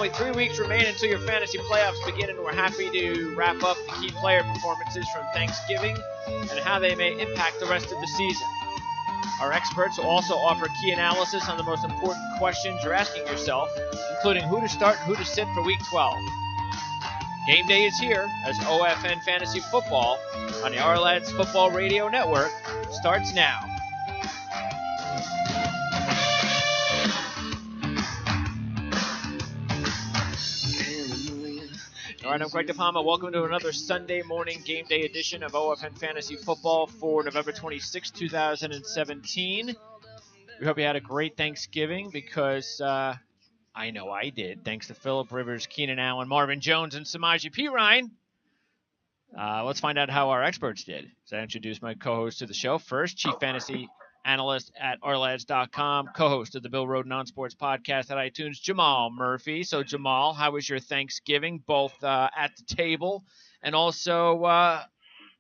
only 3 weeks remain until your fantasy playoffs begin, and we're happy to wrap up the key player performances from Thanksgiving and how they may impact the rest of the season. Our experts will also offer key analysis on the most important questions you're asking yourself, including who to start and who to sit for Week 12. Game day is here as OFN Fantasy Football on the Ourlads Football Radio Network starts now. All right, I'm Greg DePalma. Welcome to another Sunday morning game day edition of OFN Fantasy Football for November 26, 2017. We hope you had a great Thanksgiving because I know I did. Thanks to Phillip Rivers, Keenan Allen, Marvin Jones, and Samaje Perine. Let's find out how our experts did. So I introduce my co-host to the show. First, Chief Fantasy Analyst at Ourlads.com, co-host of the Bill Roden On Sports podcast at iTunes, Jamal Murphy. So, Jamal, how was your Thanksgiving, both at the table and also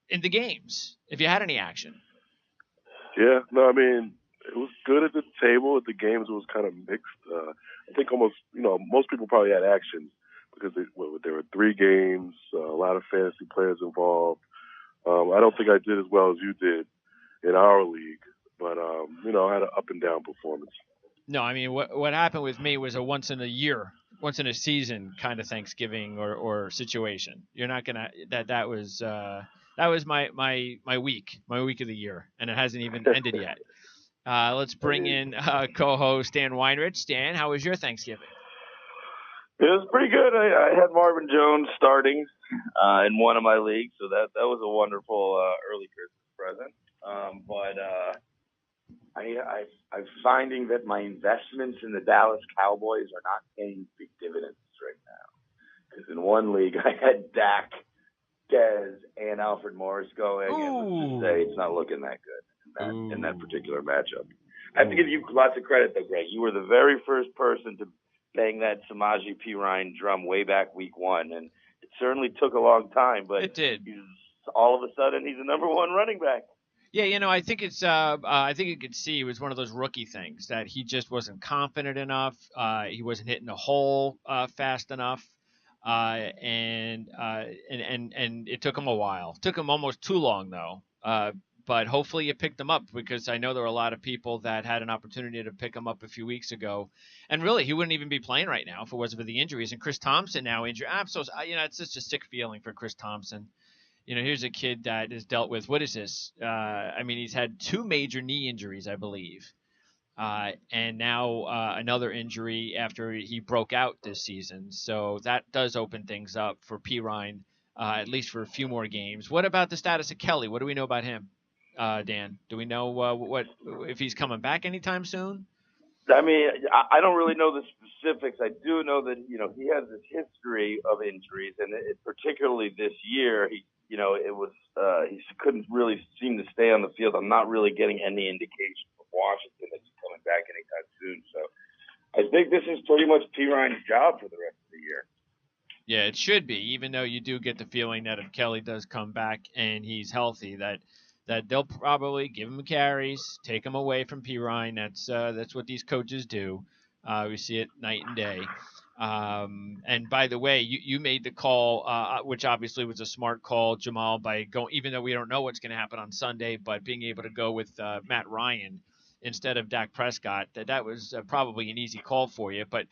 in the games, if you had any action? Yeah, no, I mean, it was good at the table. At the games, it was kind of mixed. I think almost, most people probably had action because there were 3 games, a lot of fantasy players involved. I don't think I did as well as you did in our league. But, I had an up-and-down performance. No, I mean, what happened with me was a once-in-a-season kind of Thanksgiving or situation. You're not going to – that was my week of the year, and it hasn't even ended yet. Let's bring in co-host Stan Weinrich. Stan, how was your Thanksgiving? It was pretty good. I had Marvin Jones starting in one of my leagues, so that was a wonderful early Christmas present. I'm finding that my investments in the Dallas Cowboys are not paying big dividends right now. Because in one league, I had Dak, Dez, and Alfred Morris going, and let's just say it's not looking that good in that particular matchup. I have to give you lots of credit, though, Greg. You were the very first person to bang that Samaje Perine drum way back week 1, and it certainly took a long time, but it did. All of a sudden, he's the number 1 running back. Yeah, I think it's. I think you could see it was one of those rookie things that he just wasn't confident enough. He wasn't hitting the hole fast enough, and it took him a while. It took him almost too long though. But hopefully you picked him up because I know there were a lot of people that had an opportunity to pick him up a few weeks ago, and really he wouldn't even be playing right now if it wasn't for the injuries. And Chris Thompson now injured. It's just a sick feeling for Chris Thompson. Here's a kid that has dealt with, what is this? He's had 2 major knee injuries, I believe. And now another injury after he broke out this season. So that does open things up for Perine, at least for a few more games. What about the status of Kelly? What do we know about him, Dan? Do we know what if he's coming back anytime soon? I mean, I don't really know the specifics. I do know that, he has this history of injuries, and particularly this year, he couldn't really seem to stay on the field. I'm not really getting any indication from Washington that he's coming back anytime soon. So I think this is pretty much Perine's job for the rest of the year. Yeah, it should be, even though you do get the feeling that if Kelly does come back and he's healthy, that they'll probably give him carries, take him away from Perine. That's what these coaches do. We see it night and day. And by the way, you made the call, which obviously was a smart call, Jamal, by going, even though we don't know what's going to happen on Sunday, but being able to go with Matt Ryan instead of Dak Prescott, that was probably an easy call for you. But,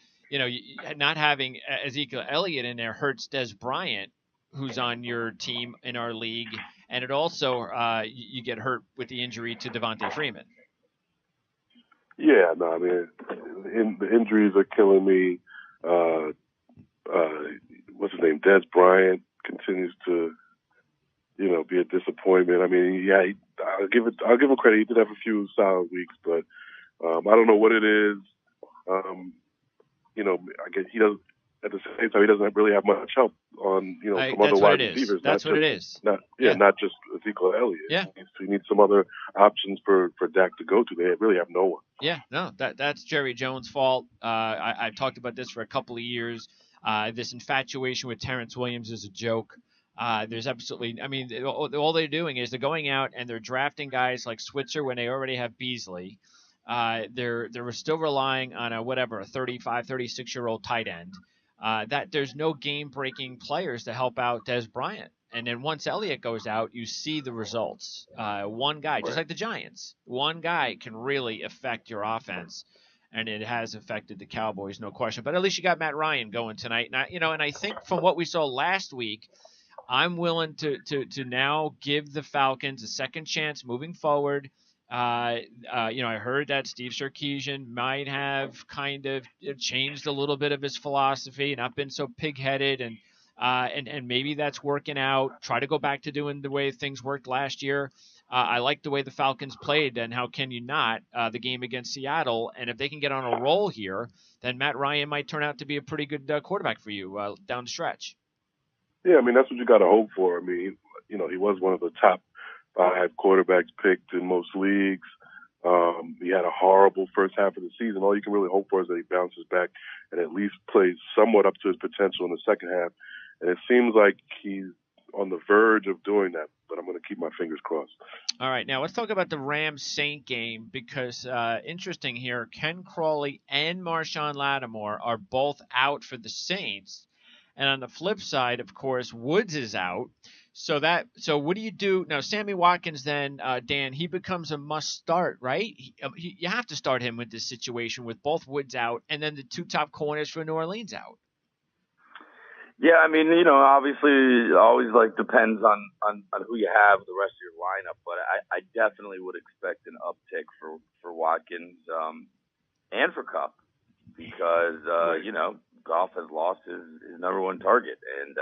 not having Ezekiel Elliott in there hurts Dez Bryant, who's on your team in our league. And it also, you get hurt with the injury to Devontae Freeman. Yeah, no, I mean, the injuries are killing me. What's his name? Dez Bryant continues to, be a disappointment. I mean, yeah, I'll give him credit. He did have a few solid weeks, but I don't know what it is. I guess he doesn't. At the same time, he doesn't really have much help on, some other wide receivers. That's what it is. Not just Ezekiel Elliott. Yeah. He needs some other options for Dak to go to. They really have no one. Yeah, no, that's Jerry Jones' fault. I've talked about this for a couple of years. This infatuation with Terrence Williams is a joke. There's absolutely, all they're doing is they're going out and they're drafting guys like Switzer when they already have Beasley. They're still relying on a 35, 36-year-old tight end. that there's no game-breaking players to help out Des Bryant. And then once Elliott goes out, you see the results. One guy, just like the Giants, one guy can really affect your offense, and it has affected the Cowboys, no question. But at least you got Matt Ryan going tonight. And I think from what we saw last week, I'm willing to now give the Falcons a second chance moving forward. I heard that Steve Sarkisian might have kind of changed a little bit of his philosophy, not been so pig-headed, and maybe that's working out. Try to go back to doing the way things worked last year. I like the way the Falcons played, and how can you not, the game against Seattle? And if they can get on a roll here, then Matt Ryan might turn out to be a pretty good quarterback for you down the stretch. Yeah, I mean, that's what you got to hope for. I mean, he was one of the top 5 quarterbacks picked in most leagues. He had a horrible first half of the season. All you can really hope for is that he bounces back and at least plays somewhat up to his potential in the second half. And it seems like he's on the verge of doing that, but I'm going to keep my fingers crossed. All right, now let's talk about the Rams-Saint game, because interesting here, Ken Crawley and Marshawn Lattimore are both out for the Saints. And on the flip side, of course, Woods is out. So what do you do now? Sammy Watkins, then Dan, he becomes a must start, right? You have to start him with this situation with both Woods out, and then the 2 top corners for New Orleans out. Yeah, I mean, obviously, it always depends on who you have the rest of your lineup, but I definitely would expect an uptick for Watkins and for Kupp, because Goff has lost his number one target, and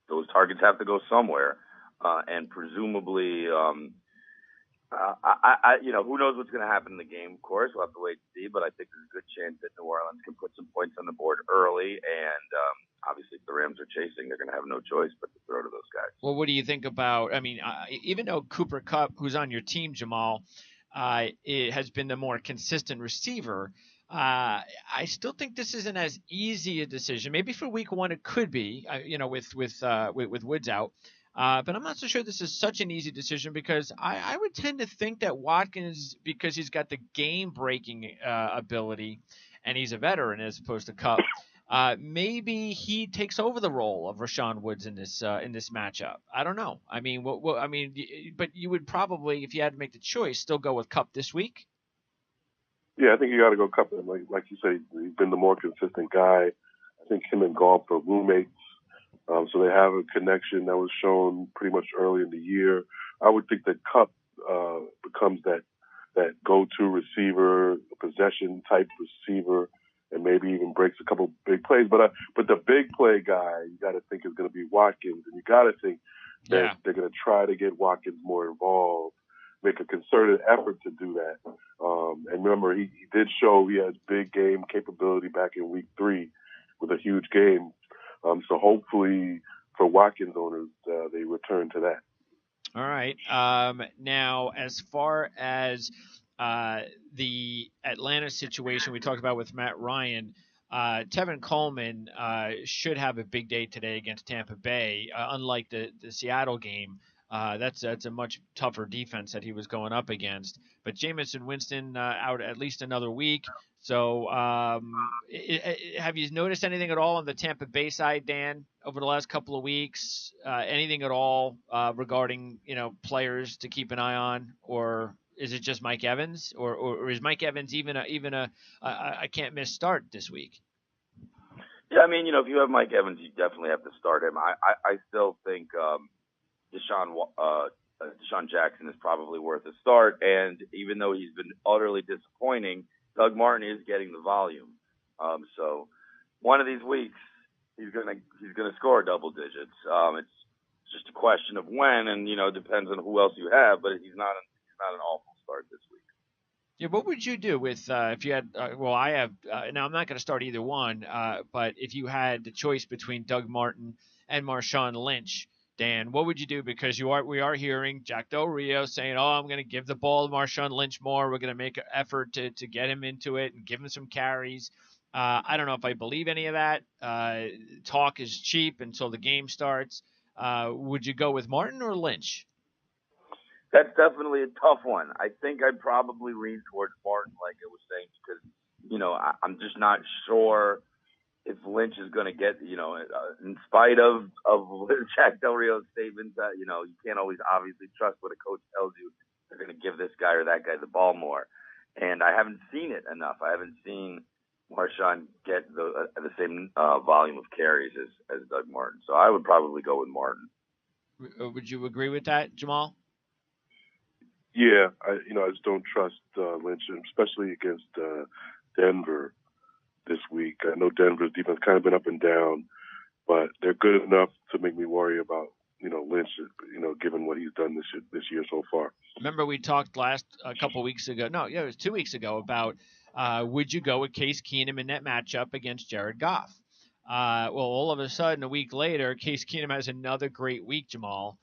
those targets have to go somewhere, and presumably, who knows what's going to happen in the game? Of course, we'll have to wait and see. But I think there's a good chance that New Orleans can put some points on the board early, and obviously, if the Rams are chasing, they're going to have no choice but to throw to those guys. Well, what do you think about? I mean, even though Cooper Kupp, who's on your team, Jamal, it has been the more consistent receiver. I still think this isn't as easy a decision. Maybe for week 1 it could be, with Woods out. But I'm not so sure this is such an easy decision, because I would tend to think that Watkins, because he's got the game-breaking ability, and he's a veteran as opposed to Kupp, maybe he takes over the role of Rashawn Woods in this matchup. I don't know. I mean, but you would probably, if you had to make the choice, still go with Kupp this week. Yeah, I think you got to go Kupp. Like you say, he's been the more consistent guy. I think him and Goff are roommates, so they have a connection that was shown pretty much early in the year. I would think that Kupp becomes that go-to receiver, possession type receiver, and maybe even breaks a couple big plays. But the big play guy, you got to think is going to be Watkins, and you got to think that they're going to try to get Watkins more involved, make a concerted effort to do that. And remember, he did show he has big game capability back in week 3 with a huge game. So hopefully for Watkins owners, they return to that. All right. Now, as far as the Atlanta situation we talked about with Matt Ryan, Tevin Coleman should have a big day today against Tampa Bay, unlike the Seattle game. That's a much tougher defense that he was going up against. But Jameson Winston out at least another week. So have you noticed anything at all on the Tampa Bay side, Dan, over the last couple of weeks? Anything at all regarding players to keep an eye on, or is it just Mike Evans, or is Mike Evans even a can't miss start this week? Yeah, I mean, if you have Mike Evans, you definitely have to start him. I still think Deshaun Jackson is probably worth a start, and even though he's been utterly disappointing, Doug Martin is getting the volume. So one of these weeks he's gonna score double digits. It's just a question of when, and depends on who else you have. But he's not an awful start this week. Yeah, what would you do with if you had? I have. Now I'm not going to start either one. But if you had the choice between Doug Martin and Marshawn Lynch, Dan, what would you do? Because we are hearing Jack Del Rio saying, "Oh, I'm going to give the ball to Marshawn Lynch more. We're going to make an effort to get him into it and give him some carries." I don't know if I believe any of that. Talk is cheap until the game starts. Would you go with Martin or Lynch? That's definitely a tough one. I think I'd probably lean towards Martin, like I was saying, because I'm just not sure if Lynch is going to get, in spite of Jack Del Rio's statements that, you can't always obviously trust what a coach tells you. They're going to give this guy or that guy the ball more. And I haven't seen it enough. I haven't seen Marshawn get the same volume of carries as Doug Martin. So I would probably go with Martin. Would you agree with that, Jamal? Yeah, I just don't trust Lynch, especially against Denver this week. I know Denver's defense kind of been up and down, but they're good enough to make me worry about Lynch. Given what he's done this year so far. Remember we talked a couple weeks ago. No, yeah, it was 2 weeks ago about would you go with Case Keenum in that matchup against Jared Goff? Well, all of a sudden, a week later, Case Keenum has another great week, Jamal.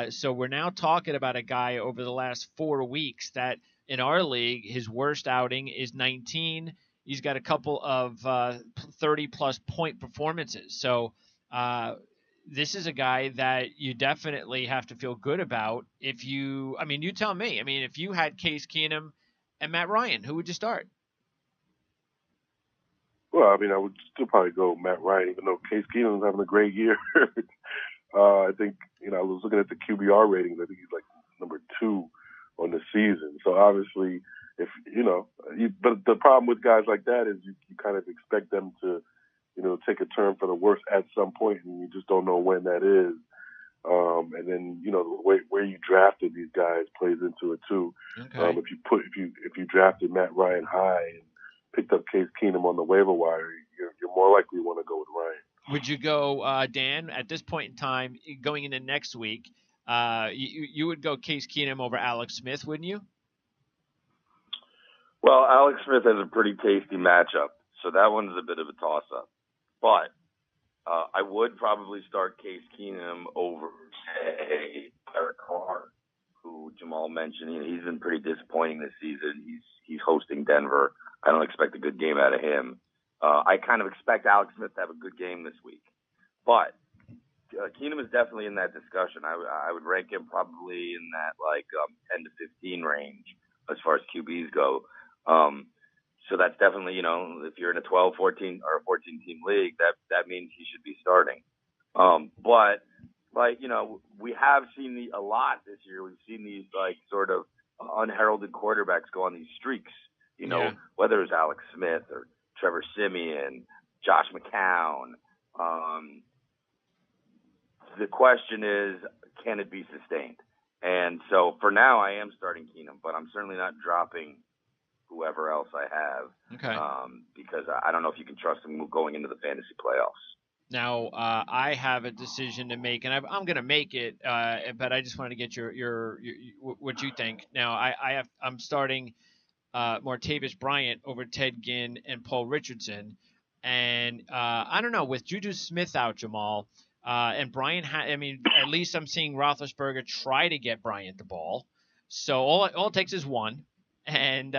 So we're now talking about a guy over the last 4 weeks that in our league, his worst outing is 19. He's got a couple of 30-plus point performances. So this is a guy that you definitely have to feel good about. You tell me. If you had Case Keenum and Matt Ryan, who would you start? Well, I would still probably go Matt Ryan, even though Case Keenum's having a great year. I think, I was looking at the QBR ratings. I think he's like number 2 on the season. So obviously, but the problem with guys like that is you kind of expect them to, take a turn for the worse at some point, and you just don't know when that is. And then, the way where you drafted these guys plays into it too. Okay. If you drafted Matt Ryan high and picked up Case Keenum on the waiver wire, you're more likely to want to go with Ryan. Would you go, Dan, at this point in time, going into next week, you would go Case Keenum over Alex Smith, wouldn't you? Well, Alex Smith has a pretty tasty matchup, so that one's a bit of a toss-up. But I would probably start Case Keenum over, say, Derek Carr, who Jamal mentioned. He's been pretty disappointing this season. He's hosting Denver. I don't expect a good game out of him. I kind of expect Alex Smith to have a good game this week. But Keenum is definitely in that discussion. I would rank him probably in that 10 to 15 range as far as QBs go. So that's definitely, if you're in a 12, 14, or a 14-team league, that means he should be starting. But we have seen a lot this year. We've seen these sort of unheralded quarterbacks go on these streaks. Whether it's Alex Smith or Trevor Siemian, Josh McCown. The question is, can it be sustained? And so for now, I am starting Keenum, but I'm certainly not dropping whoever else I have. Okay. Because I don't know if you can trust him going into the fantasy playoffs. Now, I have a decision to make, and I'm going to make it, but I just wanted to get your what you think. Now, I'm starting Martavis Bryant over Ted Ginn and Paul Richardson, and I don't know, with Juju Smith out, Jamal, and Bryant. At least I'm seeing Roethlisberger try to get Bryant the ball. So all it takes is one. And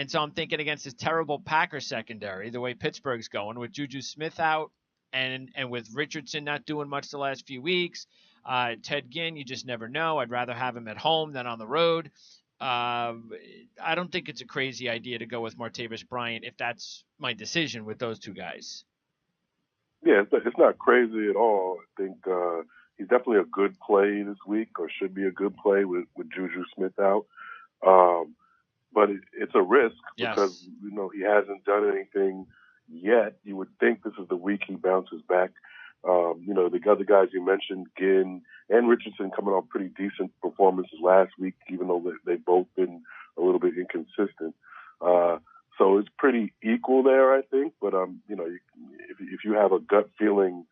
so I'm thinking against this terrible Packers secondary, the way Pittsburgh's going, with Juju Smith out and with Richardson not doing much the last few weeks. Ted Ginn, you just never know. I'd rather have him at home than on the road. I don't think it's a crazy idea to go with Martavis Bryant if that's my decision with those two guys. Yeah, it's not crazy at all. I think he's definitely a good play this week, or should be a good play with Juju Smith out. But it's a risk because, he hasn't done anything yet. You would think this is the week he bounces back. The other guys you mentioned, Ginn and Richardson, coming off pretty decent performances last week, even though they've both been a little bit inconsistent. So it's pretty equal there, I think. But, if you have a gut feeling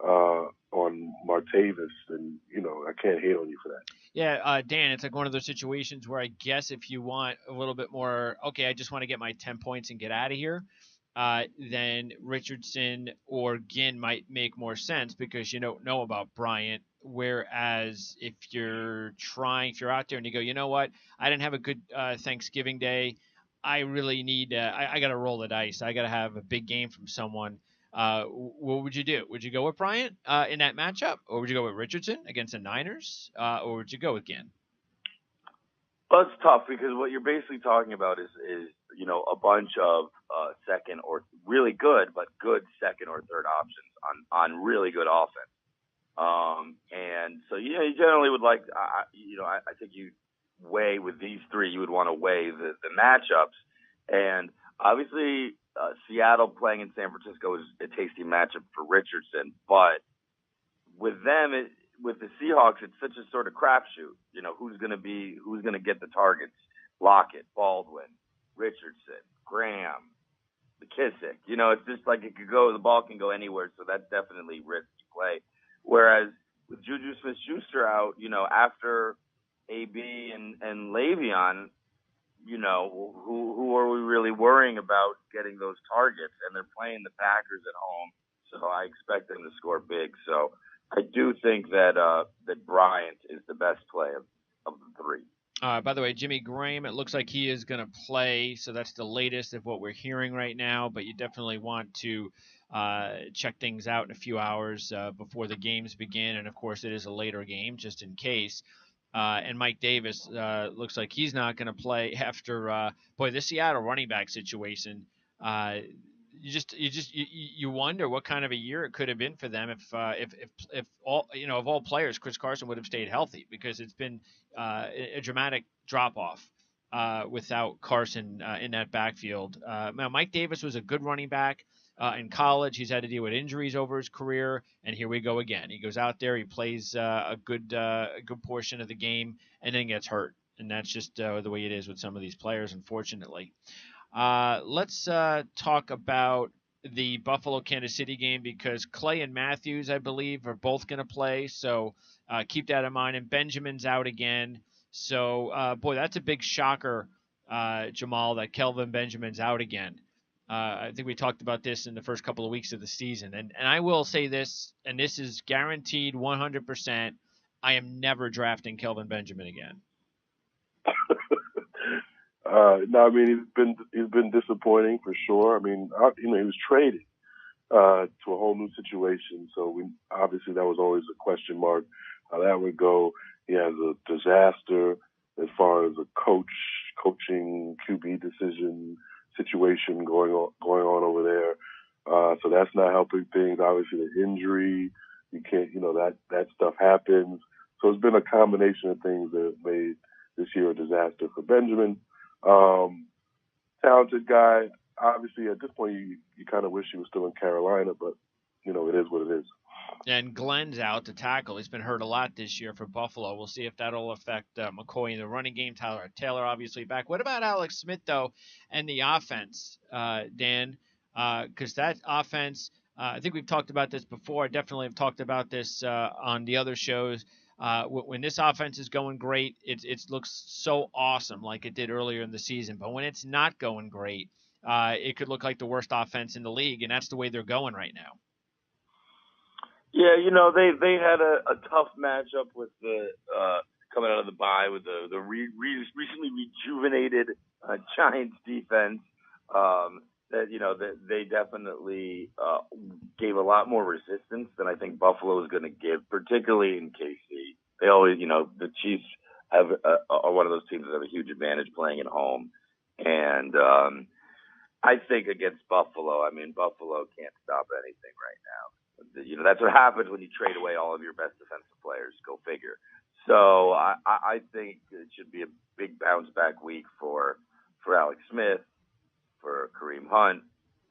on Martavis, then, I can't hate on you for that. Yeah, Dan, it's like one of those situations where I guess if you want a little bit more, okay, I just want to get my 10 points and get out of here, then Richardson or Ginn might make more sense because you don't know about Bryant. Whereas if you're out there and you go, you know what, I didn't have a good Thanksgiving Day. I really need, I got to roll the dice. I got to have a big game from someone. What would you do? Would you go with Bryant in that matchup, or would you go with Richardson against the Niners, or would you go with Ginn? Well, it's tough because what you're basically talking about is a bunch of second or really good, but good second or third options on really good offense. And so, you generally would like, I think you weigh with these three, you would want to weigh the matchups. And obviously, Seattle playing in San Francisco is a tasty matchup for Richardson, but with them, with the Seahawks, it's such a sort of crapshoot. Who's going to get the targets? Lockett, Baldwin, Richardson, Graham, McKissick. It's just like the ball can go anywhere, so that's definitely risky play. Whereas with Juju Smith-Schuster out, after AB and Le'Veon, who are we really worrying about getting those targets? And they're playing the Packers at home, so I expect them to score big. So I do think that Bryant is the best play of the three. By the way, Jimmy Graham, it looks like he is going to play, so that's the latest of what we're hearing right now, but you definitely want to check things out in a few hours before the games begin, and of course it is a later game, just in case. And Mike Davis looks like he's not going to play after, the Seattle running back situation. You wonder what kind of a year it could have been for them if all of all players, Chris Carson would have stayed healthy, because it's been a dramatic drop off without Carson in that backfield. Now Mike Davis was a good running back in college. He's had to deal with injuries over his career, and here we go again. He goes out there, he plays a good portion of the game, and then gets hurt, and that's just the way it is with some of these players, unfortunately. Let's talk about the Buffalo-Kansas City game, because Clay and Matthews, I believe, are both going to play. So keep that in mind. And Benjamin's out again. So, that's a big shocker, Jamal, that Kelvin Benjamin's out again. I think we talked about this in the first couple of weeks of the season. And I will say this, and this is guaranteed 100%, I am never drafting Kelvin Benjamin again. No, I mean, he's been disappointing for sure. I mean, he was traded to a whole new situation, so obviously that was always a question mark how that would go. He has a disaster as far as a coaching QB decision situation going on over there. So that's not helping things. Obviously, the injury, you can't, that stuff happens. So it's been a combination of things that have made this year a disaster for Benjamin. Talented guy. Obviously, at this point, you kind of wish he was still in Carolina, but, it is what it is. And Glenn's out to tackle. He's been hurt a lot this year for Buffalo. We'll see if that'll affect McCoy in the running game. Tyler Taylor obviously back. What about Alex Smith, though, and the offense, Dan? Because that offense, I think we've talked about this before. I definitely have talked about this on the other shows. When this offense is going great, it looks so awesome like it did earlier in the season. But when it's not going great, it could look like the worst offense in the league, and that's the way they're going right now. Yeah, they had a tough matchup with the coming out of the bye with the recently rejuvenated Giants defense. That they definitely gave a lot more resistance than I think Buffalo is going to give, particularly in KC. They always, the Chiefs are one of those teams that have a huge advantage playing at home, and I think against Buffalo, Buffalo can't stop anything right now. That's what happens when you trade away all of your best defensive players. Go figure. So I think it should be a big bounce back week for Alex Smith, for Kareem Hunt,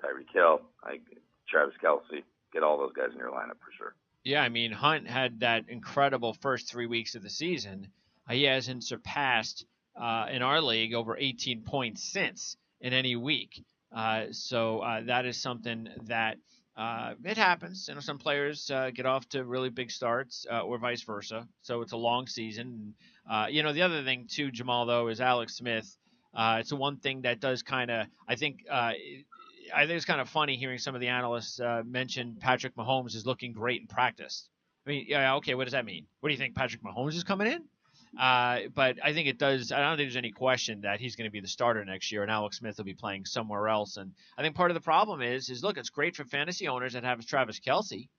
Tyreek Hill, Travis Kelce. Get all those guys in your lineup for sure. Yeah, Hunt had that incredible first 3 weeks of the season. He hasn't surpassed in our league over 18 points since in any week. So that is something that it happens. Some players get off to really big starts or vice versa. So it's a long season. The other thing too, Jamal, though, is Alex Smith. It's the one thing that does kind of, I think it's kind of funny hearing some of the analysts mention Patrick Mahomes is looking great in practice. Okay, what does that mean? What do you think, Patrick Mahomes is coming in? But I think it does. I don't think there's any question that he's going to be the starter next year, and Alex Smith will be playing somewhere else. And I think part of the problem is look, it's great for fantasy owners that have Travis Kelce.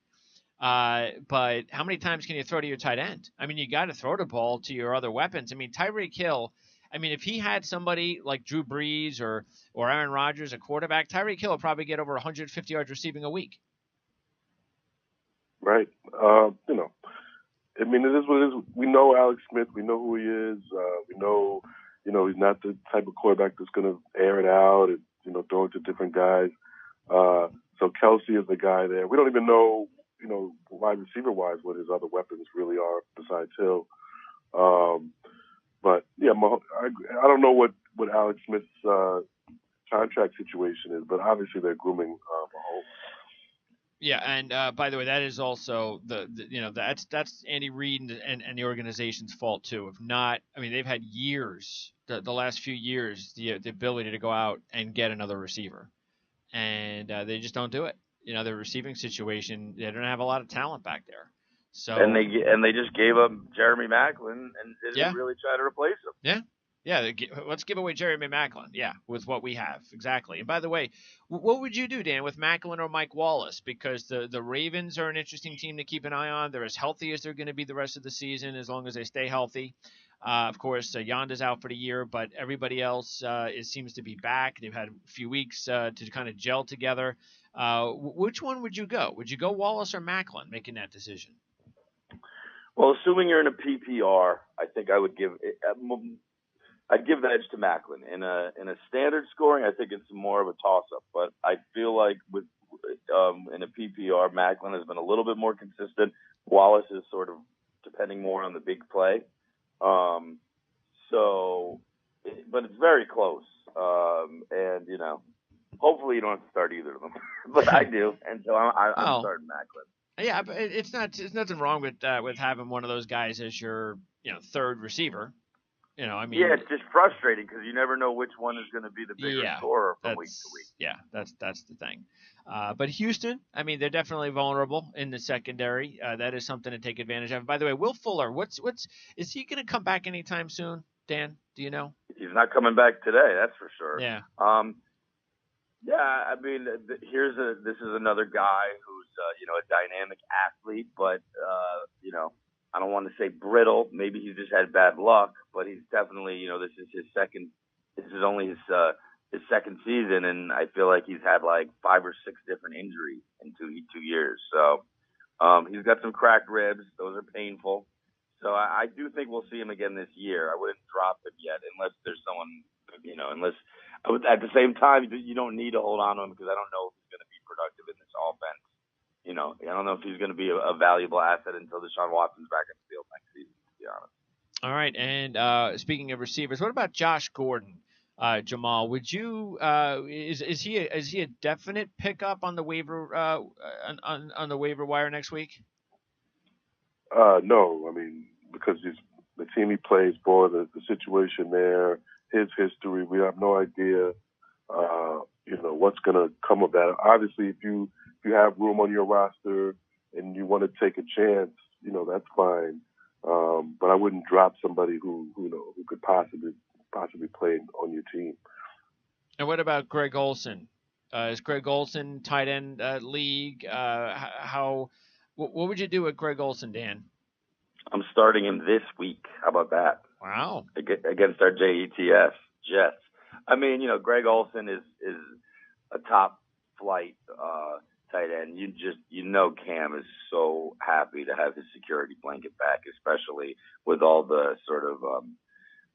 But how many times can you throw to your tight end? You got to throw the ball to your other weapons. Tyreek Hill I mean, if he had somebody like Drew Brees or Aaron Rodgers, a quarterback, Tyreek Hill will probably get over 150 yards receiving a week. Right. You know, I mean, it is what it is. We know Alex Smith. We know who he is. We know, you know, he's not the type of quarterback that's going to air it out and, you know, throw it to different guys. So Kelsey is the guy there. We don't even know, you know, wide receiver wise, what his other weapons really are besides Hill. But yeah, I don't know what Alex Smith's contract situation is, but obviously they're grooming Mahomes. Yeah, and by the way, that is also the you know that's Andy Reid and the organization's fault too. If not, I mean they've had years, the last few years, the ability to go out and get another receiver, and they just don't do it. You know, their receiving situation, they don't have a lot of talent back there. So And they just gave up Jeremy Maclin and didn't really try to replace him. Yeah. Yeah, let's give away Jeremy Maclin. Yeah, with what we have. Exactly. And by the way, what would you do, Dan, with Maclin or Mike Wallace? Because the Ravens are an interesting team to keep an eye on. They're as healthy as they're going to be the rest of the season as long as they stay healthy. Of course, Yonda's out for the year, but everybody else seems to be back. They've had a few weeks to kind of gel together. Which one would you go? Would you go Wallace or Maclin making that decision? Well, assuming you're in a PPR, I think I would I'd give the edge to Maclin. In a standard scoring, I think it's more of a toss-up. But I feel like with in a PPR, Maclin has been a little bit more consistent. Wallace is sort of depending more on the big play. But it's very close. And you know, hopefully you don't have to start either of them, but I do, and so I'm starting Maclin. Yeah, but it's nothing wrong with having one of those guys as your third receiver. You know, I mean, yeah, it's just frustrating because you never know which one is going to be the bigger scorer from week to week. Yeah, that's the thing. But Houston, I mean, they're definitely vulnerable in the secondary. That is something to take advantage of. By the way, Will Fuller, is he going to come back anytime soon? Dan, do you know? He's not coming back today, that's for sure. Yeah. Yeah, I mean, this is another guy who's a dynamic athlete, but I don't want to say brittle. Maybe he's just had bad luck, but he's definitely, this is only his second season, and I feel like he's had like 5 or 6 different injuries in 2 years. So he's got some cracked ribs; those are painful. So I do think we'll see him again this year. I wouldn't drop him yet unless there's someone, at the same time, you don't need to hold on to him because I don't know if he's going to be productive in this offense. I don't know if he's going to be a valuable asset until Deshaun Watson's back in the field next season, to be honest. All right, and speaking of receivers, what about Josh Gordon? Jamal, would you is he a definite pickup on the waiver on the waiver wire next week? No, I mean because the team he plays for, the situation there, his history, we have no idea, what's going to come of that. Obviously, if you have room on your roster and you want to take a chance, that's fine. But I wouldn't drop somebody who could possibly play on your team. And what about Greg Olsen? Is Greg Olsen tight end league? What would you do with Greg Olsen, Dan? I'm starting him this week. How about that? Wow. Against our Jets. I mean, Greg Olsen is a top flight tight end. Cam is so happy to have his security blanket back, especially with all the sort of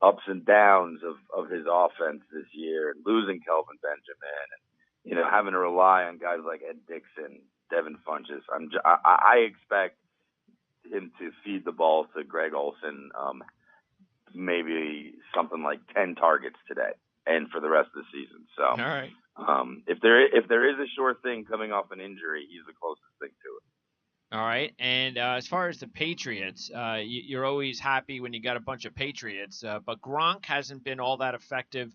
ups and downs of his offense this year, and losing Kelvin Benjamin, and having to rely on guys like Ed Dixon, Devin Funchess. I expect him to feed the ball to Greg Olsen, maybe something like 10 targets today and for the rest of the season. So, all right. If there is a sure thing coming off an injury, he's the closest thing to it. All right. And as far as the Patriots, you're always happy when you got a bunch of Patriots, but Gronk hasn't been all that effective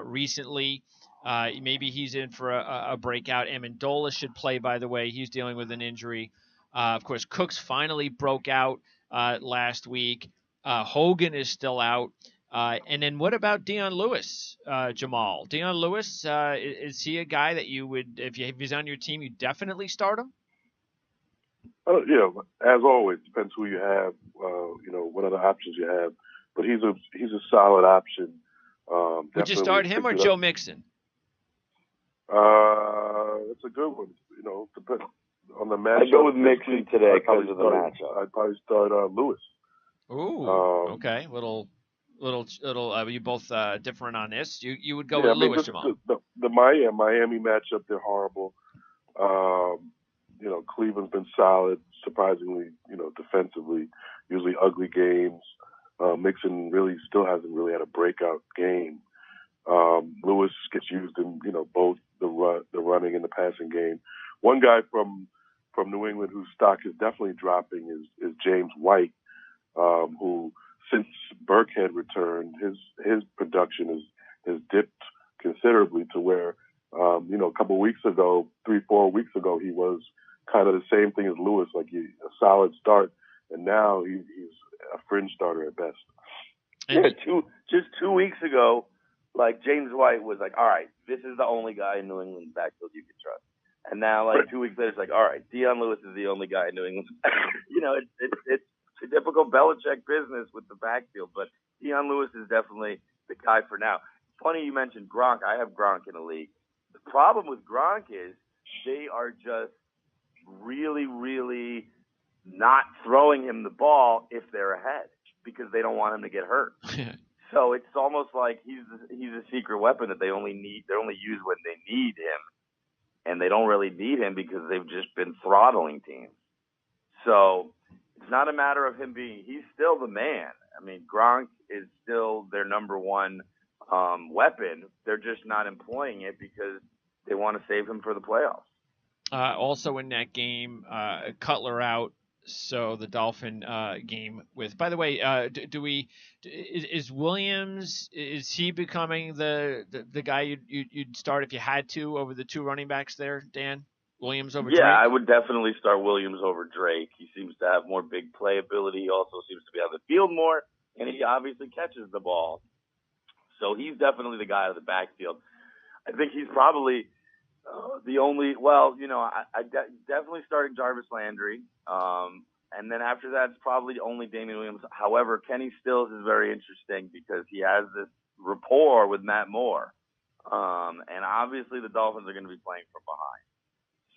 recently. Maybe he's in for a breakout. Amendola should play, by the way. He's dealing with an injury. Of course, Cooks finally broke out last week. Hogan is still out. And then what about Deion Lewis, Jamal? Deion Lewis, is he a guy that you would, if he's on your team, you definitely start him? As always, depends who you have, what other options you have. but he's a solid option. Would you start him or Joe Mixon? It's a good one. Depends on the matchup. I go with Mixon today because of the matchup. I'd probably start Lewis. Ooh, okay. Little. You both different on this. You would go with Lewis, Jamal. The Miami matchup, they're horrible. Cleveland's been solid, surprisingly. Defensively, usually ugly games. Mixon really still hasn't really had a breakout game. Lewis gets used in both the running and the passing game. One guy from New England whose stock is definitely dropping is James White, who since Burkhead returned, his production has dipped considerably to where a couple of weeks ago, 3-4 weeks ago, he was kind of the same thing as Lewis, like a solid start, and now he's a fringe starter at best. Yeah, just 2 weeks ago, like James White was like, all right, this is the only guy in New England's backfield you can trust. And now, like 2 weeks later, it's like, all right, Dion Lewis is the only guy in New England. It's a typical Belichick business with the backfield, but Dion Lewis is definitely the guy for now. Funny you mentioned Gronk. I have Gronk in the league. The problem with Gronk is they are just really, really not throwing him the ball if they're ahead because they don't want him to get hurt. So it's almost like he's a secret weapon that they only use when they need him, and they don't really need him because they've just been throttling teams. So it's not a matter of him he's still the man. I mean, Gronk is still their number one weapon. They're just not employing it because they want to save him for the playoffs. Also in that game, Cutler out. So the Dolphin game with. By the way, is Williams? Is he becoming the guy you'd start if you had to over the two running backs there, Dan? Williams over Drake? Yeah, I would definitely start Williams over Drake. He seems to have more big play ability. He also seems to be on the field more, and he obviously catches the ball. So he's definitely the guy out of the backfield. I think he's probably the only. Well, definitely starting Jarvis Landry. And then after that, it's probably only Damian Williams. However, Kenny Stills is very interesting because he has this rapport with Matt Moore. And obviously the Dolphins are going to be playing from behind.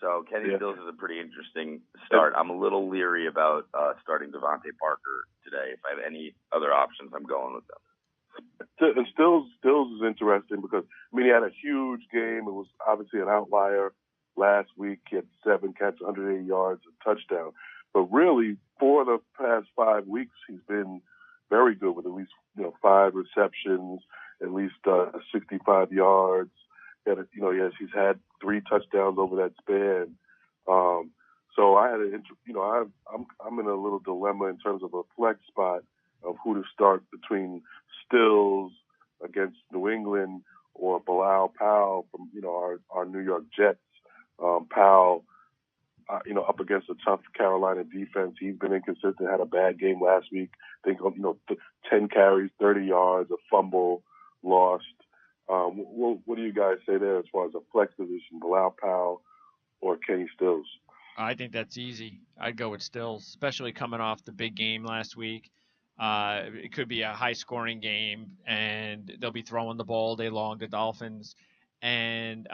So Kenny Stills is a pretty interesting start. I'm a little leery about starting Devontae Parker today. If I have any other options, I'm going with them. And Stills is interesting because, he had a huge game. It was obviously an outlier last week. He had 7 catches, 180 yards, a touchdown. But really, for the past 5 weeks, he's been very good with at least 5 receptions, at least 65 yards. He's had 3 touchdowns over that span. So I had I'm in a little dilemma in terms of a flex spot of who to start between Stills against New England or Bilal Powell from our New York Jets. Powell, up against a tough Carolina defense. He's been inconsistent. Had a bad game last week. I think 10 carries, 30 yards, a fumble lost. What do you guys say there as far as a flex position, Bilal Powell or Kenny Stills? I think that's easy. I'd go with Stills, especially coming off the big game last week. It could be a high-scoring game, and they'll be throwing the ball all day long, the Dolphins. And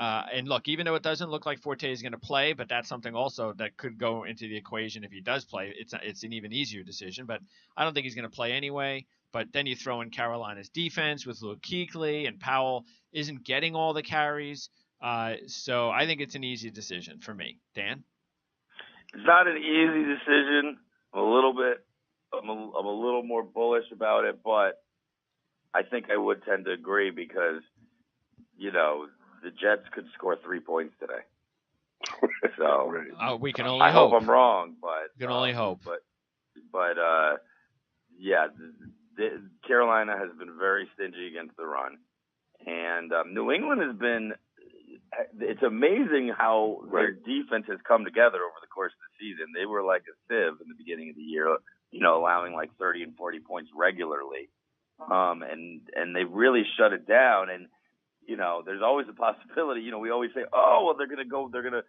look, even though it doesn't look like Forte is going to play, but that's something also that could go into the equation if he does play. It's an even easier decision, but I don't think he's going to play anyway. But then you throw in Carolina's defense with Luke Kuechly, and Powell isn't getting all the carries. So I think it's an easy decision for me. Dan? It's not an easy decision. I'm a little more bullish about it, but I think I would tend to agree because, the Jets could score 3 points today. So we can only I hope. I'm wrong, but we can only hope. But Carolina has been very stingy against the run, and New England has been. It's amazing how their defense has come together over the course of the season. They were like a sieve in the beginning of the year, allowing like 30 and 40 points regularly, and they really shut it down. And there's always a possibility. We always say, oh, well, they're going to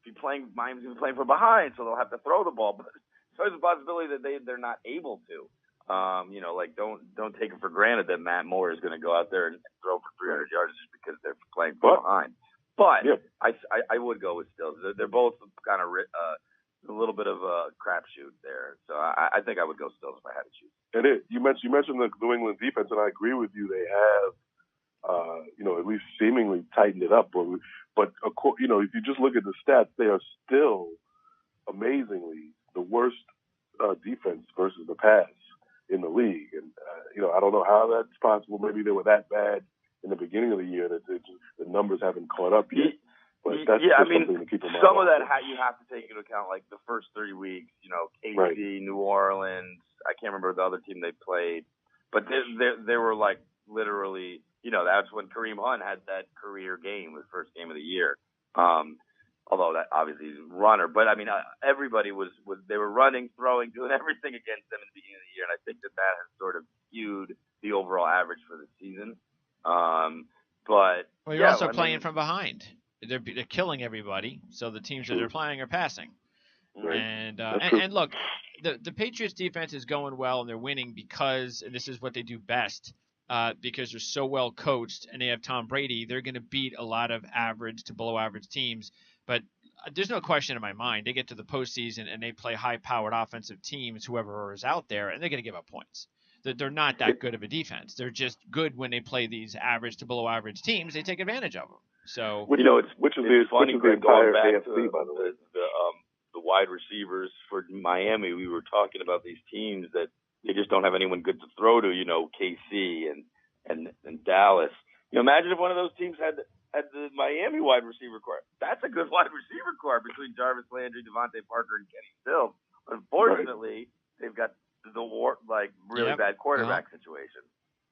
be playing. Miami's going to be playing from behind, so they'll have to throw the ball. But there's always a possibility that they're not able to. Like don't take it for granted that Matt Moore is going to go out there and throw for 300 yards just because they're playing from behind. But yeah. I would go with Stills. They're both kind of a little bit of a crapshoot there, so I think I would go Stills if I had to choose. And you mentioned the New England defense, and I agree with you. They have at least seemingly tightened it up. But if you just look at the stats, they are still amazingly the worst defense versus the pass in the league. And I don't know how that's possible. Maybe they were that bad in the beginning of the year that the numbers haven't caught up yet. But that's something to keep in mind. Some of that you have to take into account, like the first 3 weeks. KC, right. New Orleans. I can't remember the other team they played, but they were like literally. That's when Kareem Hunt had that career game, the first game of the year. Although that obviously is a runner, but I mean, everybody was they were running, throwing, doing everything against them in the beginning of the year, and I think that has sort of skewed the overall average for the season. But you're also playing from behind. They're killing everybody, so the teams that they're playing are passing. Right. And look, the Patriots defense is going well and they're winning because this is what they do best. Because they're so well coached and they have Tom Brady, they're going to beat a lot of average to below average teams. But there's no question in my mind, they get to the postseason and they play high-powered offensive teams, whoever is out there, and they're going to give up points. They're not that good of a defense. They're just good when they play these average to below average teams. They take advantage of them. So which is funny, Greg, going back to the wide receivers for Miami. We were talking about these teams that they just don't have anyone good to throw to, KC and Dallas. Imagine if one of those teams had the Miami wide receiver core. That's a good wide receiver core between Jarvis Landry, Devontae Parker, and Kenny Stills. Unfortunately, they've got the really bad quarterback situation.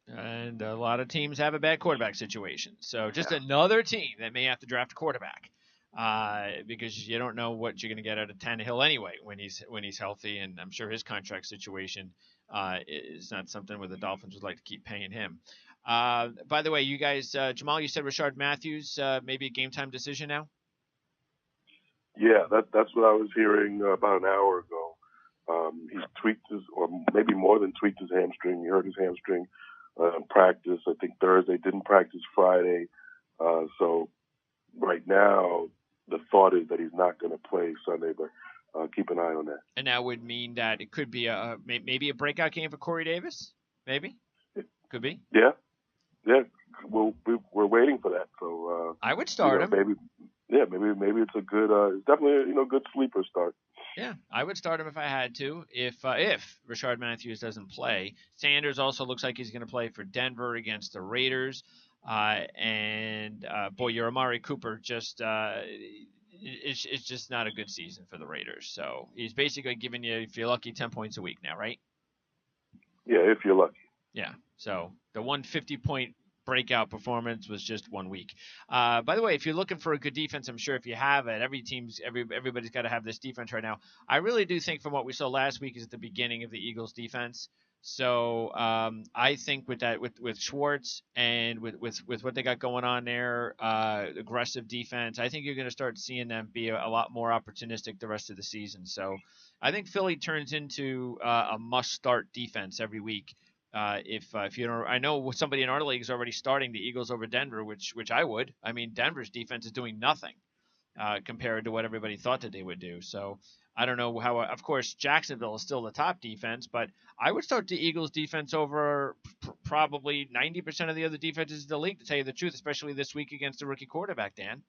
And a lot of teams have a bad quarterback situation. So just another team that may have to draft a quarterback. Because you don't know what you're going to get out of Tannehill anyway when he's healthy, and I'm sure his contract situation is not something where the Dolphins would like to keep paying him. By the way, you guys, Jamal, you said Rashard Matthews maybe a game time decision now? Yeah, that's what I was hearing about an hour ago. He tweaked or maybe more than tweaked his hamstring. He hurt his hamstring in practice. I think Thursday, didn't practice Friday. So right now, the thought is that he's not going to play Sunday, but keep an eye on that. And that would mean that it could be maybe a breakout game for Corey Davis? Maybe? Could be? Yeah. We're waiting for that. So I would start him. Maybe it's a good, it's definitely a good sleeper start. Yeah, I would start him if I had to. If Rashard Matthews doesn't play, Sanders also looks like he's going to play for Denver against the Raiders. Your Amari Cooper just it's just not a good season for the Raiders. So he's basically giving you, if you're lucky, 10 points a week now, right? Yeah, if you're lucky. Yeah. So the 150-point breakout performance was just 1 week. By the way, if you're looking for a good defense, I'm sure if you have it, everybody's got to have this defense right now. I really do think from what we saw last week is at the beginning of the Eagles defense. So I think with Schwartz and with what they got going on there, aggressive defense, I think you're going to start seeing them be a lot more opportunistic the rest of the season. So I think Philly turns into a must-start defense every week. If you don't, I know somebody in our league is already starting the Eagles over Denver, which I would. I mean, Denver's defense is doing nothing compared to what everybody thought that they would do. So I don't know how. Of course, Jacksonville is still the top defense, but I would start the Eagles defense over probably 90% of the other defenses in the league, to tell you the truth, especially this week against a rookie quarterback, Dan.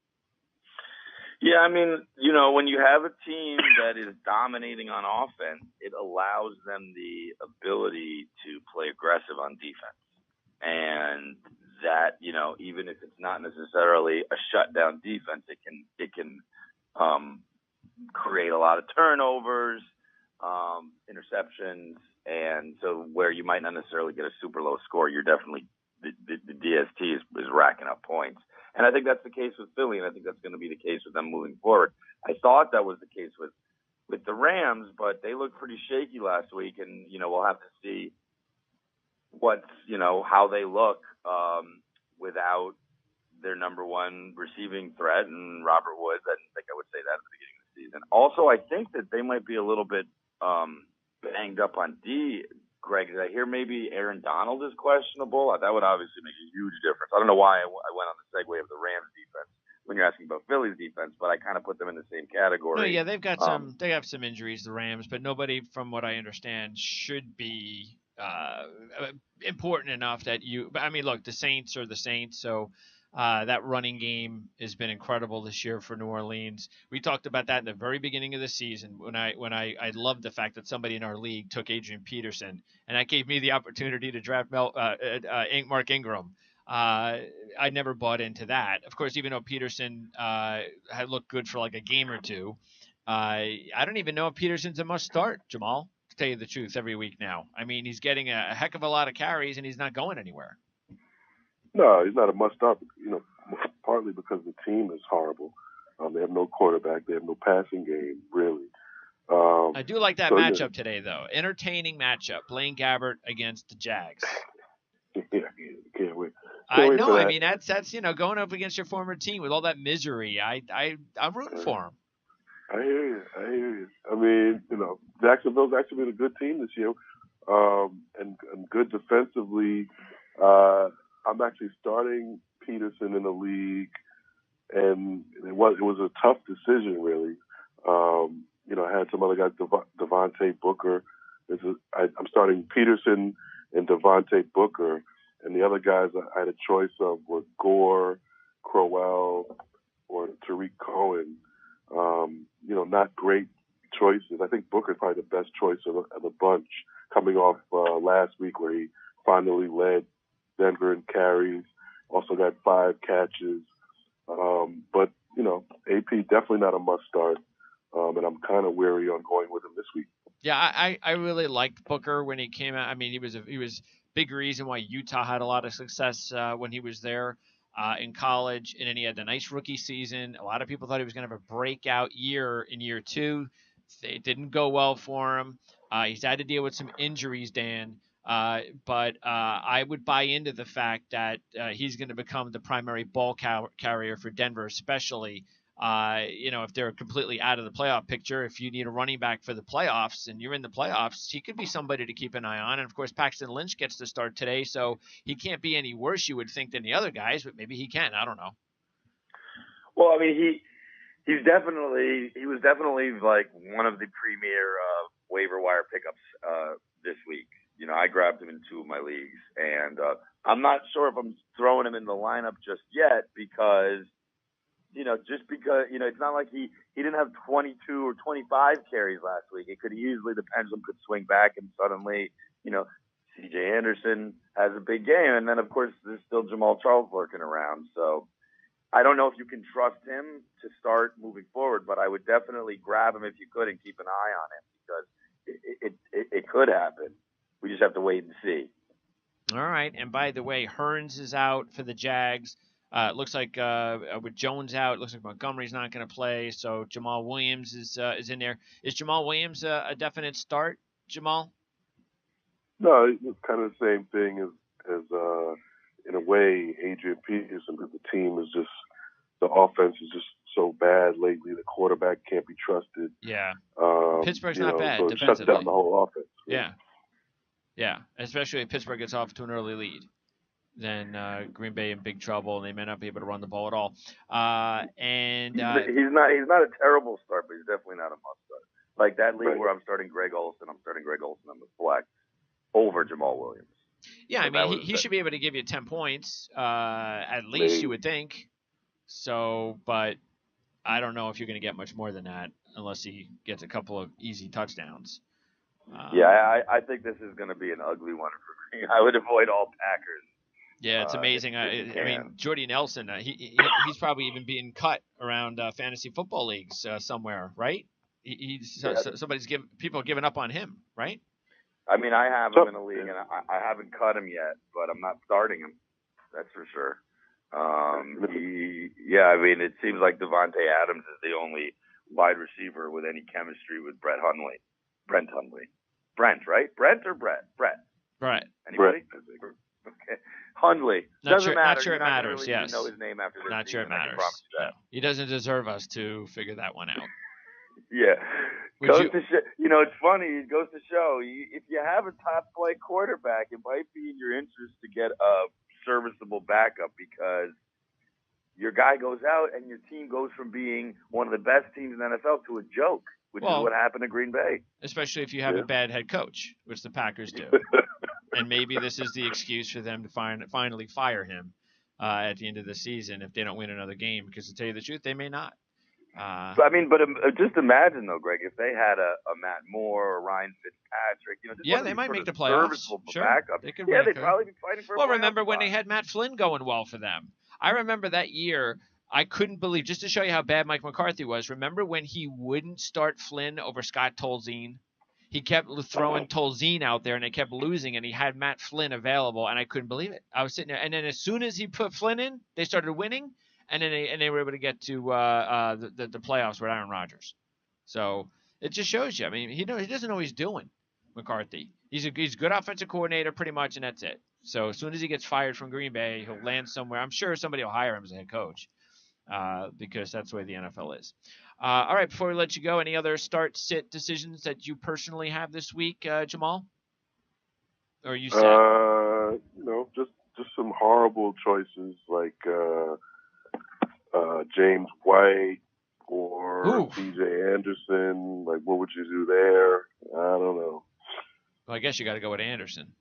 Yeah, I mean, when you have a team that is dominating on offense, it allows them the ability to play aggressive on defense. And that, even if it's not necessarily a shutdown defense, it can create a lot of turnovers, interceptions, and so where you might not necessarily get a super low score, you're definitely the DST is racking up points. And I think that's the case with Philly, and I think that's going to be the case with them moving forward. I thought that was the case with the Rams, but they looked pretty shaky last week, and we'll have to see how they look without their number one receiving threat and Robert Woods. I didn't think I would say that at the beginning of the season. Also, I think that they might be a little bit banged up on D. Greg, did I hear maybe Aaron Donald is questionable? That would obviously make a huge difference. I don't know why I went on the segue of the Rams defense when you're asking about Philly's defense, but I kind of put them in the same category. No, yeah, they've got they have some injuries, the Rams, but nobody, from what I understand, should be important enough that I mean, look, the Saints are the Saints, so that running game has been incredible this year for New Orleans. We talked about that in the very beginning of the season when I loved the fact that somebody in our league took Adrian Peterson, and that gave me the opportunity to draft Mark Ingram. I never bought into that. Of course, even though Peterson had looked good for like a game or two, I don't even know if Peterson's a must start, Jamal, to tell you the truth, every week now. I mean, he's getting a heck of a lot of carries, and he's not going anywhere. No, he's not a must start. Partly because the team is horrible. They have no quarterback. They have no passing game, really. I do like that matchup today, though. Entertaining matchup. Blaine Gabbert against the Jags. Yeah, can't wait. I know. I mean, that's going up against your former team with all that misery. I'm rooting for him. I hear you. I mean, Jacksonville's actually been a good team this year, and good defensively. I'm actually starting Peterson in the league, and it was a tough decision, really. I had some other guys, Devontae Booker. I'm starting Peterson and Devontae Booker, and the other guys I had a choice of were Gore, Crowell, or Tariq Cohen. Not great choices. I think Booker's probably the best choice of the bunch, coming off last week where he finally led Denver in carries, also got 5 catches. But AP definitely not a must start, and I'm kind of weary on going with him this week. Yeah, I really liked Booker when he came out. I mean, he was big reason why Utah had a lot of success when he was there in college, and then he had a nice rookie season. A lot of people thought he was going to have a breakout year in year 2. It didn't go well for him. He's had to deal with some injuries, Dan. But I would buy into the fact that he's going to become the primary ball carrier for Denver, especially if they're completely out of the playoff picture. If you need a running back for the playoffs and you're in the playoffs, he could be somebody to keep an eye on. And of course, Paxton Lynch gets to start today, so he can't be any worse, you would think, than the other guys, but maybe he can. I don't know. Well, I mean, he was definitely like one of the premier waiver wire pickups this week. I grabbed him in 2 of my leagues, and I'm not sure if I'm throwing him in the lineup just yet because, it's not like he didn't have 22 or 25 carries last week. It could easily, the pendulum could swing back, and suddenly, C.J. Anderson has a big game, and then of course there's still Jamal Charles lurking around. So I don't know if you can trust him to start moving forward, but I would definitely grab him if you could and keep an eye on him because it could happen. We just have to wait and see. All right. And by the way, Hearns is out for the Jags. It looks like with Jones out, it looks like Montgomery's not going to play. So Jamal Williams is in there. Is Jamal Williams a definite start, Jamal? No, it's kind of the same thing as in a way, Adrian Peterson, because the offense is just so bad lately. The quarterback can't be trusted. Yeah. Pittsburgh's not bad so it defensively. shuts down the whole offense. Really. Yeah. Yeah, especially if Pittsburgh gets off to an early lead. Then Green Bay in big trouble, and they may not be able to run the ball at all. He's not a terrible start, but he's definitely not a must start. Like that league where I'm starting Greg Olsen on the flex over Jamal Williams. Yeah, so I mean, he should be able to give you 10 points, at least, you would think. So, but I don't know if you're going to get much more than that unless he gets a couple of easy touchdowns. I think this is going to be an ugly one for me. I would avoid all Packers. Yeah, it's amazing. I mean, Jordy Nelson, he's probably even being cut around fantasy football leagues somewhere, right? People are giving up on him, right? I mean, I have him in a league, and I haven't cut him yet, but I'm not starting him. That's for sure. I mean, it seems like Devontae Adams is the only wide receiver with any chemistry with Brent Hundley, right? Brent or Brett? Brett. Right. Anybody? Brett. Okay. Hundley. Doesn't matter. Not sure it matters, really yes. Know his name after this not season, sure it matters. No. He doesn't deserve us to figure that one out. Yeah. It's funny. It goes to show if you have a top flight quarterback, it might be in your interest to get a serviceable backup because your guy goes out and your team goes from being one of the best teams in the NFL to a joke, which is what happened to Green Bay. Especially if you have a bad head coach, which the Packers do. And maybe this is the excuse for them to finally fire him at the end of the season if they don't win another game. Because to tell you the truth, they may not. Just imagine though, Greg, if they had a Matt Moore or Ryan Fitzpatrick, they might make the playoffs. Sure, backup. They'd probably be fighting for. Well, remember when they had Matt Flynn going well for them? I remember that year. I couldn't believe, just to show you how bad Mike McCarthy was. Remember when he wouldn't start Flynn over Scott Tolzien? He kept throwing Tolzien out there, and they kept losing, and he had Matt Flynn available, and I couldn't believe it. I was sitting there, and then as soon as he put Flynn in, they started winning. And then they were able to get to the playoffs with Aaron Rodgers. So it just shows you. I mean, he doesn't know what he's doing, McCarthy. He's a good offensive coordinator pretty much, and that's it. So as soon as he gets fired from Green Bay, he'll land somewhere. I'm sure somebody will hire him as a head coach because that's the way the NFL is. All right, before we let you go, any other start-sit decisions that you personally have this week, Jamal? Or are you set? Just some horrible choices like James White or C.J. Anderson. Like, what would you do there? I don't know. Well, I guess you got to go with Anderson.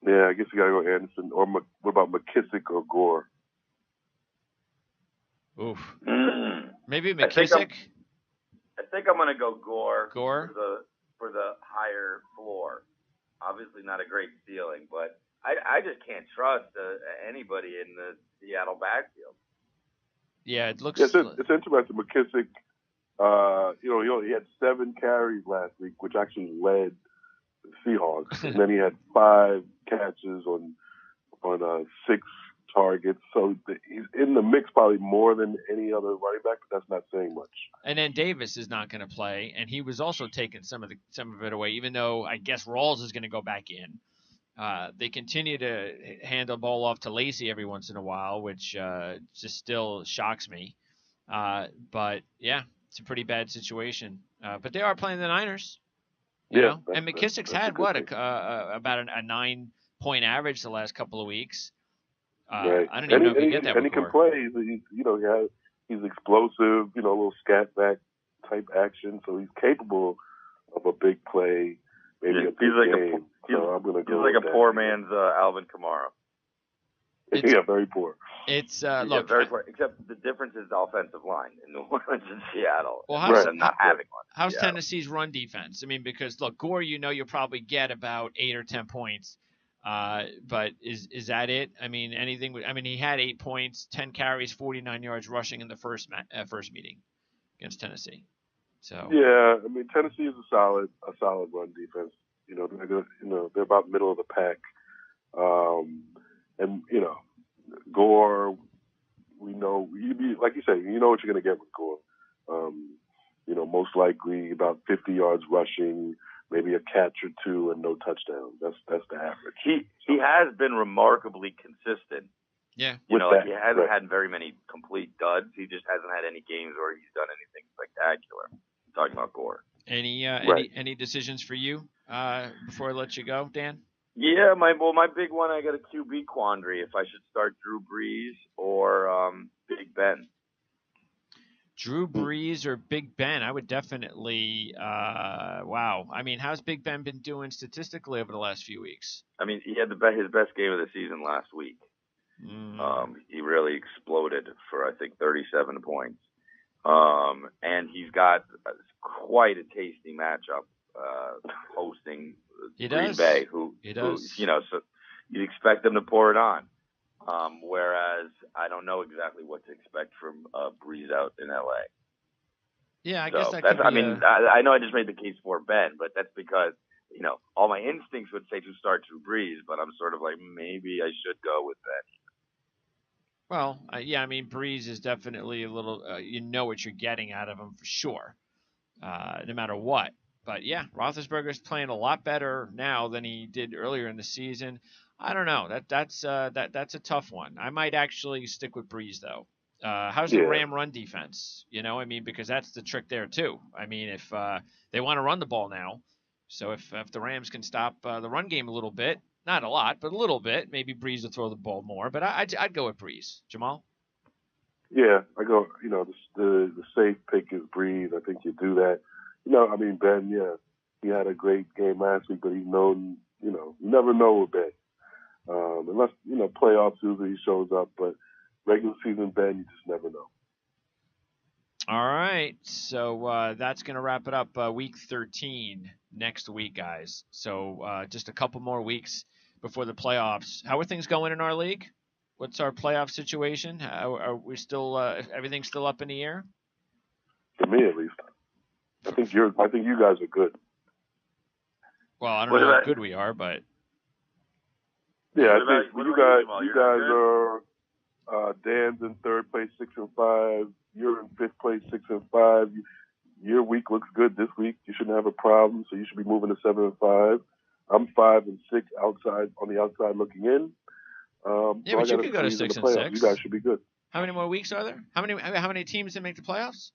Yeah, I guess you got to go Anderson. Or what about McKissick or Gore? Oof. Maybe McKissick. I think I'm going to go Gore. Gore for the higher floor. Obviously, not a great ceiling, but I just can't trust anybody in the Seattle backfield. Yeah, it looks. It's interesting. McKissick, he had 7 carries last week, which actually led the Seahawks, and then he had 5 catches on 6 targets. So he's in the mix probably more than any other running back, but that's not saying much. And then Davis is not going to play, and he was also taking some of it away, even though I guess Rawls is going to go back in. They continue to hand the ball off to Lacey every once in a while, which just still shocks me. But yeah, it's a pretty bad situation. But they are playing the Niners, you know. And McKissick's had about a 9-point average the last couple of weeks. Right. I don't even know if he get that. And he can play. He's explosive. A little scat back type action. So he's capable of a big play. Maybe a big game. I'm gonna go. He's like a poor man's Alvin Kamara. Yeah, very poor. It's very poor. Except the difference is the offensive line in New Orleans and Seattle. Well, not having one. How's Tennessee's run defense? I mean, because look, Gore, you'll probably get about 8 or 10 points. But is that it? I mean, anything? I mean, he had 8 points, 10 carries, 49 yards rushing in the first meeting against Tennessee. So yeah, I mean, Tennessee is a solid run defense. They're about middle of the pack. And Gore, we know, like you say, you know what you're going to get with Gore. Most likely about 50 yards rushing, maybe a catch or 2 and no touchdowns. That's the average. He has been remarkably consistent. Yeah. He hasn't had very many complete duds. He just hasn't had any games where he's done anything spectacular. I'm talking about Gore. Any decisions for you before I let you go, Dan? Yeah, my big one, I got a QB quandary if I should start Drew Brees or Big Ben. Drew Brees or Big Ben? I would definitely. Wow. I mean, how's Big Ben been doing statistically over the last few weeks? I mean, he had his best game of the season last week. He really exploded for I think 37 points. And he's got quite a tasty matchup hosting Green Bay, who so you'd expect them to pour it on. Whereas I don't know exactly what to expect from Breeze out in LA. Yeah, I guess that could be I know I just made the case for Ben, but that's because all my instincts would say to start Drew Brees, but I'm sort of like maybe I should go with Ben. Well, I mean, Breeze is definitely a little. You know what you're getting out of him for sure, no matter what. But yeah, Roethlisberger's playing a lot better now than he did earlier in the season. I don't know. That's a tough one. I might actually stick with Breeze though. How's the Ram run defense? I mean, because that's the trick there too. I mean, if they want to run the ball now, so if the Rams can stop the run game a little bit, not a lot, but a little bit, maybe Breeze will throw the ball more. But I'd go with Breeze. Jamal? Yeah, I go. The safe pick is Breeze. I think you do that. I mean, Ben. Yeah, he had a great game last week, but he's known. You never know with Ben. Unless playoffs usually he shows up, but regular season Ben, you just never know. All right, so that's going to wrap it up. Week 13 next week, guys. So just a couple more weeks before the playoffs. How are things going in our league? What's our playoff situation? Are we still everything's still up in the air? For me, at least. I think you guys are good. Well, I don't know how good we are, but yeah, I think you guys are. Dan's in third place, 6-5. You're in fifth place, 6-5. Your week looks good this week. You shouldn't have a problem, so you should be moving to 7-5. I'm 5-6 on the outside looking in. Yeah, but you could go to 6-6. You guys should be good. How many more weeks are there? How many teams that make the playoffs?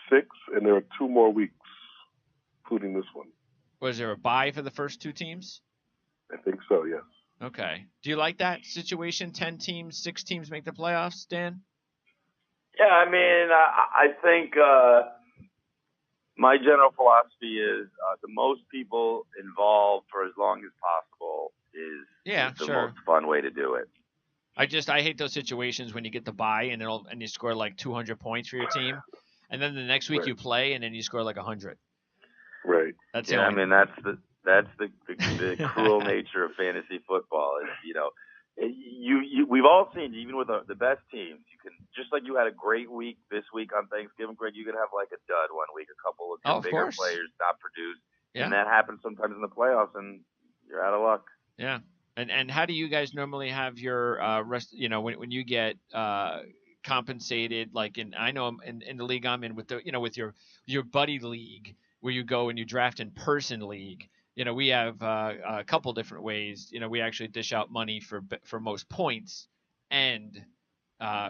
6, and there are 2 more weeks, including this one. Was there a bye for the first 2 teams? I think so, yes. Okay. Do you like that situation? 10 teams, 6 teams make the playoffs, Dan? Yeah, I mean, I think my general philosophy is the most people involved for as long as possible is the most fun way to do it. I hate those situations when you get the bye and you score like 200 points for your team, and then the next week you play and then you score like 100. Right. That's I mean, that's the cruel nature of fantasy football. Is we've all seen, even with the best teams, you can, just like you had a great week this week on Thanksgiving, Greg, you could have like a dud one week, a couple of your bigger players not produce, and that happens sometimes in the playoffs, and you're out of luck. Yeah. And how do you guys normally have your rest? When you get compensated, like in the league I'm in with with your buddy league where you go and you draft in person league. We have a couple different ways. We actually dish out money for most points and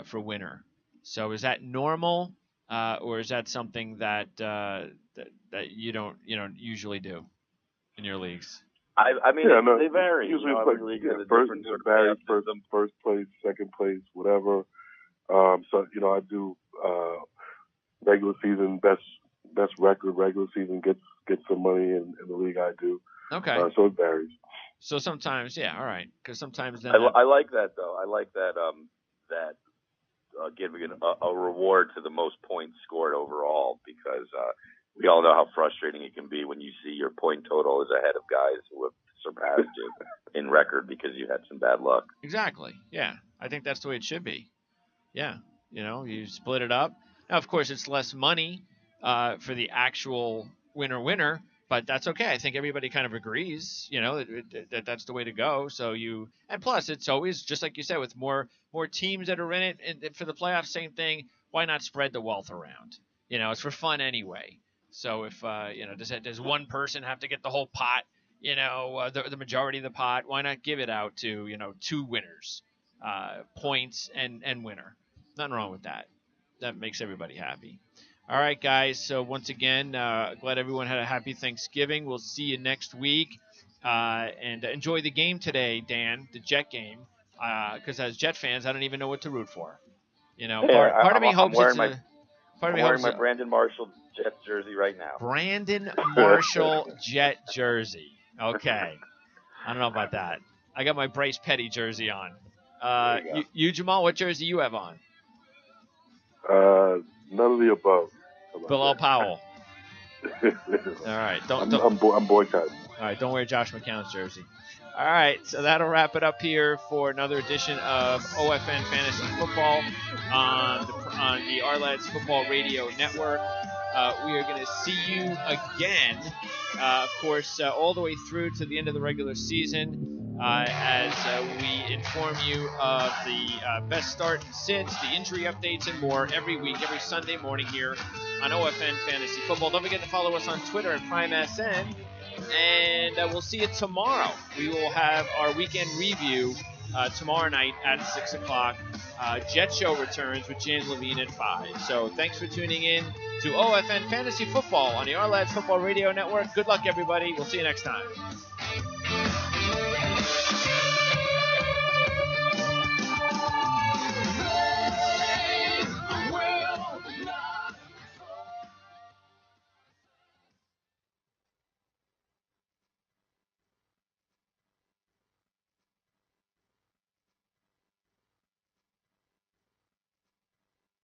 for winner. So is that normal, or is that something that you don't usually do in your leagues? I mean, they vary. Usually first place, second place, whatever. So I do regular season best record. Regular season gets some money in the league I do. Okay. So it varies. So sometimes, all right, because sometimes then I like that though. I like that giving a reward to the most points scored overall, because we all know how frustrating it can be when you see your point total is ahead of guys who have surpassed you in record because you had some bad luck. Exactly. Yeah, I think that's the way it should be. Yeah, you split it up. Now, of course, it's less money for the actual winner, but that's okay. I think everybody kind of agrees, that that's the way to go. So and plus it's always, just like you said, with more teams that are in it, and for the playoffs, same thing. Why not spread the wealth around? It's for fun anyway. So if, does one person have to get the whole pot, the majority of the pot? Why not give it out to, 2 winners, points and winner? Nothing wrong with that. That makes everybody happy. All right, guys. So once again, glad everyone had a happy Thanksgiving. We'll see you next week. And enjoy the game today, Dan, the Jet game. Because as Jet fans, I don't even know what to root for. Part of me hopes it's a... I'm wearing my Brandon Marshall Jet jersey right now. Brandon Marshall Jet jersey. Okay. I don't know about that. I got my Bryce Petty jersey on. You, Jamal, what jersey you have on? None of the above. Bilal Powell. All right. I'm boycotting. All right. Don't wear Josh McCown's jersey. All right. So that'll wrap it up here for another edition of OFN Fantasy Football on the Ourlads Football Radio Network. We are going to see you again, of course, all the way through to the end of the regular season. As we inform you of the best start and sits, the injury updates, and more every week, every Sunday morning here on OFN Fantasy Football. Don't forget to follow us on Twitter at PrimeSN, and we'll see you tomorrow. We will have our weekend review tomorrow night at 6 o'clock Jet Show returns with James Levine at 5. So thanks for tuning in to OFN Fantasy Football on the Ourlads Football Radio Network. Good luck, everybody. We'll see you next time.